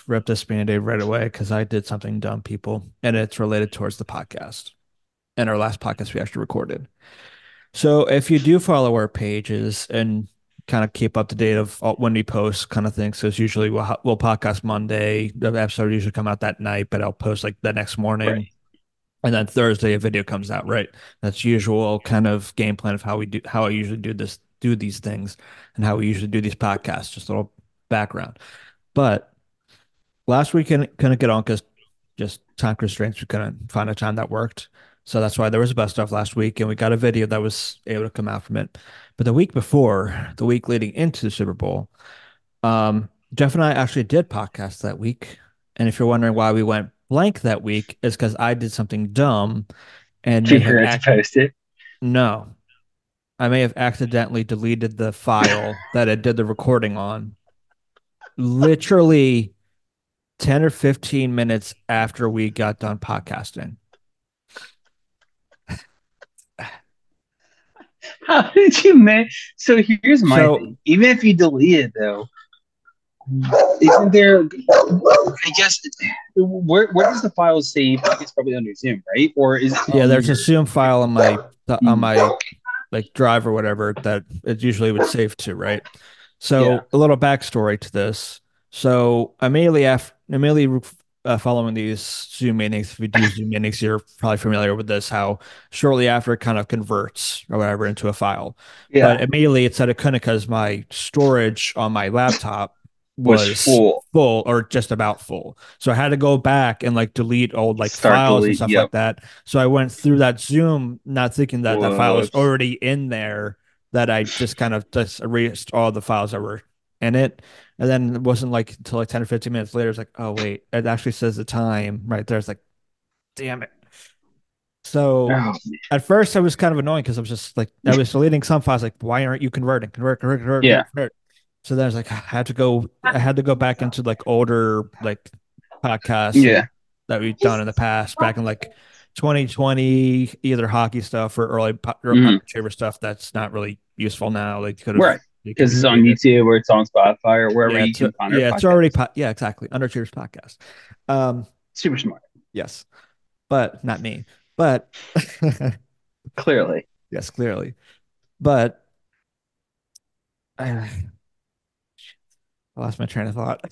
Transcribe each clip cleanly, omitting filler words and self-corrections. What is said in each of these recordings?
rip this Band-Aid right away because I did something dumb, people, and it's related towards the podcast and our last podcast we actually recorded. So if you do follow our pages and kind of keep up to date of when we post kind of thing, so it's usually we'll podcast Monday. The episode usually come out that night, but I'll post like the next morning. Right. And then Thursday a video comes out, right? That's usual kind of game plan of how I usually do these things, and how we usually do these podcasts. Just a little background. But last week couldn't get on because just time constraints. We couldn't find a time that worked. So that's why there was a best stuff last week, and we got a video that was able to come out from it. But the week before, the week leading into the Super Bowl, Jeff and I actually did podcast that week. And if you're wondering why we went blank that week, is because I did something dumb and She may have forgot to post it. no, I may have accidentally deleted the file that I did the recording on. Literally 10 or 15 minutes after we got done podcasting. How did you man? So here's my So, thing. Even if you delete it though, isn't there? I guess where does the file save? I guess probably under Zoom, right? Or is it yeah, on there's a your? Zoom file on Mm, my like drive or whatever that it usually would save to, right? yeah, So, a little backstory to this. So, immediately following these Zoom meetings, if you do Zoom meetings, you're probably familiar with this, how shortly after it kind of converts or whatever into a file. But yeah, immediately it said it couldn't because my storage on my laptop was was full. full or just about full. So I had to go back and like delete old like Start files and delete. stuff Yep. like that. So I went through that Zoom, not thinking that that file was Whoops. already in there, that I just kind of just erased all the files that were in it. And then it wasn't like until like 10 or 15 minutes later, it's like, oh, wait, it actually says the time right there. It's like, damn it. So Oh at first I was kind of annoying because I was just like, I was deleting some files, like, why aren't you converting? yeah. Convert. So then I was like, I had to go back into like older like podcasts Yeah. that we've done in the past, back in like 2020, either hockey stuff or early Mm, Underachievers stuff that's not really useful now. Like right. you could Because it's on retrieve it. YouTube or it's on Spotify or wherever you can find our Yeah, it's already podcast. yeah, exactly. Underachievers podcast. Um, Super smart. yes, but not me. But Clearly. yes, clearly. But I lost my train of thought.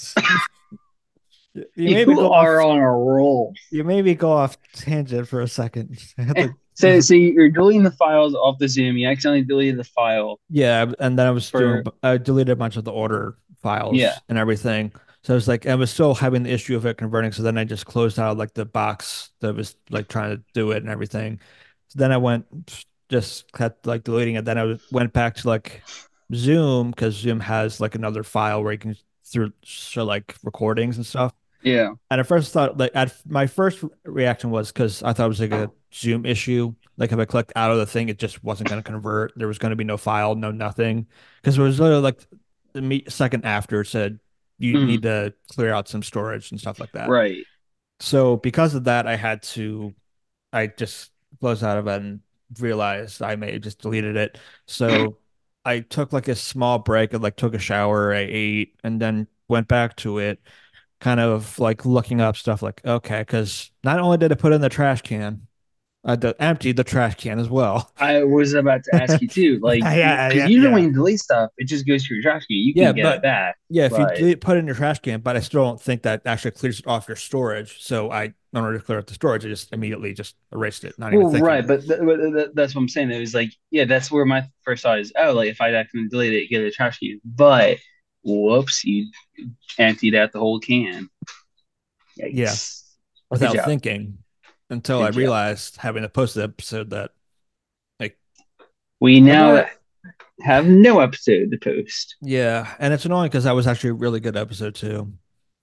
You made me You go are off. on a roll. You made me go off tangent for a second. I had to, So you're deleting the files off the Zoom. You accidentally deleted the file yeah, and then for I deleted a bunch of the order yeah. files and everything. So I was like, I was still having the issue of it converting. So then I just closed out like the box that was like trying to do it and everything. So then I went, just kept like deleting it. Then went back to like Zoom because Zoom has like another file where you can through show like recordings and stuff. Yeah. And at first thought like my first reaction was because I thought it was like a Zoom issue. Like if I clicked out of the thing, it just wasn't going to convert. There was going to be no file, no nothing. Because it was literally like second after it said you Mm, need to clear out some storage and stuff like that. right. So because of that, I just closed out of it and realized I may have just deleted it. So I took like a small break and like took a shower, I ate, and then went back to it kind of like looking up stuff like, okay, because not only did I put in the trash can, I emptied the trash can as well. I was about to ask you too, like, because usually when Yeah. you delete stuff, it just goes to your trash can. You Yeah, can get it but back, yeah, if you but put it in your trash can, but I still don't think that actually clears it off your storage. So in order to clear out the storage, I just immediately just erased it, not even well, thinking. right. That's what I'm saying. It was like, yeah, that's where my first thought is. Oh, like if I accidentally delete it, get a trash can. But whoops, you emptied out the whole can. Yeah, Yikes! Good without job. thinking until I Good job. realized having to post the episode that like We I'm now not. have no episode to post. Yeah, and it's annoying because that was actually a really good episode too.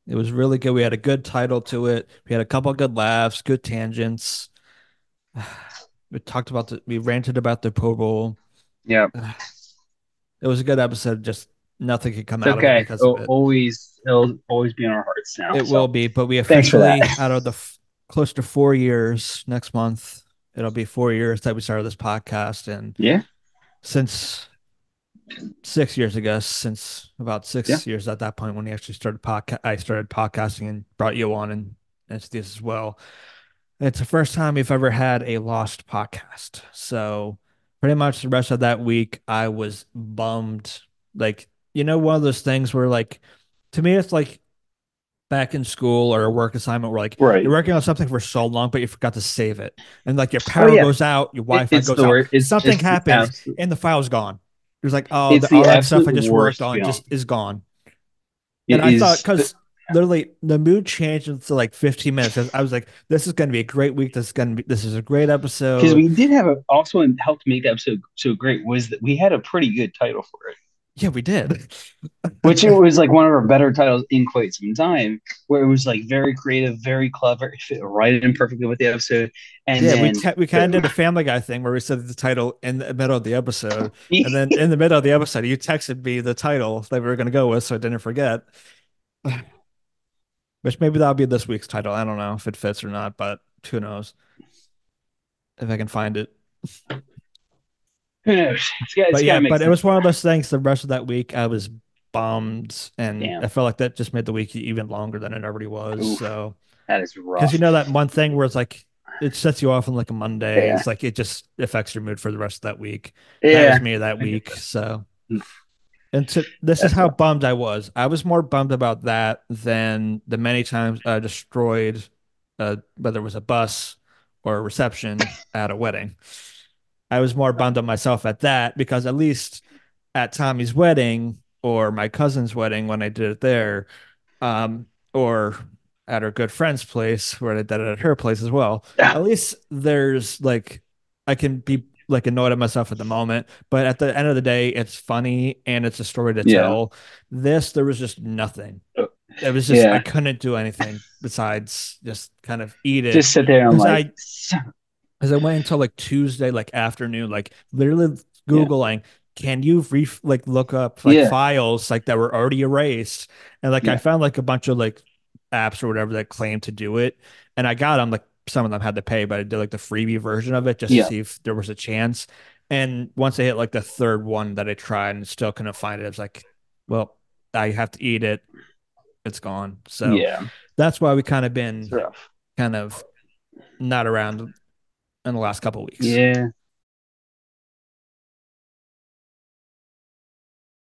It was really good. We had a good title to it. We had a couple of good laughs, good tangents. We ranted about the Pro Bowl. Yep. It was a good episode. Just nothing could come It's out of it okay. because of it. It'll always be in our hearts now. It will So be, but we thanks for that. officially, out of the close to 4 years next month, it'll be 4 years that we started this podcast. And Yeah. since 6 years ago, since about Yeah. 6 years at that point when he actually started podcast. I started podcasting and brought you on and it's this as well. It's the first time we've ever had a lost podcast. So pretty much the rest of that week, I was bummed. Like, one of those things where like to me it's like back in school or a work assignment where like you're Right. working on something for so long, but you forgot to save it. And like your Oh power yeah. goes out, your Wi-Fi It's goes the out, word. It's something just the happens absolute. and the file's gone. It's like, oh, It's all the that stuff absolute I just worked worst on feeling. just is gone. And It I thought, is because literally the mood changed into like 15 minutes. I was like, this is going to be a great week. This is a great because episode. we did have a also helped make the episode so great was that we had a pretty good title for it. Yeah, we did. Which it was like one of our better titles in quite some time, where it was like very creative, very clever, it fit right in perfectly with the episode. And Yeah, then we kind of did a Family Guy thing where we said the title in the middle of the episode, and then in the middle of the episode, you texted me the title that we were going to go with, so I didn't forget. Which maybe that'll be this week's title. I don't know if it fits or not, but who knows if I can find it. who knows? It's But got yeah, to make but it sense. was one of those things. The rest of that week, I was bummed, and I Damn. felt like that just made the week even longer than it already was. Oof. So, That is because rough. that one thing where it's like it sets you off on like a Monday. Yeah. It's like it just affects your mood for the rest of that week. That was Yeah. me that I get week. So. that. This is That's how rough. bummed I was. I was more bummed about that than the many times I destroyed, whether it was a bus or a reception at a wedding. I was more bummed on myself at that because at least at Tommy's wedding or my cousin's wedding when I did it there, or at her good friend's place where I did it at her place as well. At least there's like I can be like annoyed at myself at the moment, but at the end of the day, it's funny and it's a story to Yeah. tell. There was just nothing. It was just I Yeah. couldn't do anything besides just kind of eat it Just sit there and because like, I went until like Tuesday, like afternoon, like literally yeah. Googling, can you like look up like Yeah. files like that were already erased? And like I Yeah. found like a bunch of like apps or whatever that claimed to do it. And I got them, like some of them had to pay, but I did like the freebie version of it just to Yeah. see if there was a chance. And once I hit like the third one that I tried and still couldn't find it, I was like, well, I have to eat it. It's gone. So Yeah. that's why we It's been rough. kind of not around in the last couple of weeks. Yeah.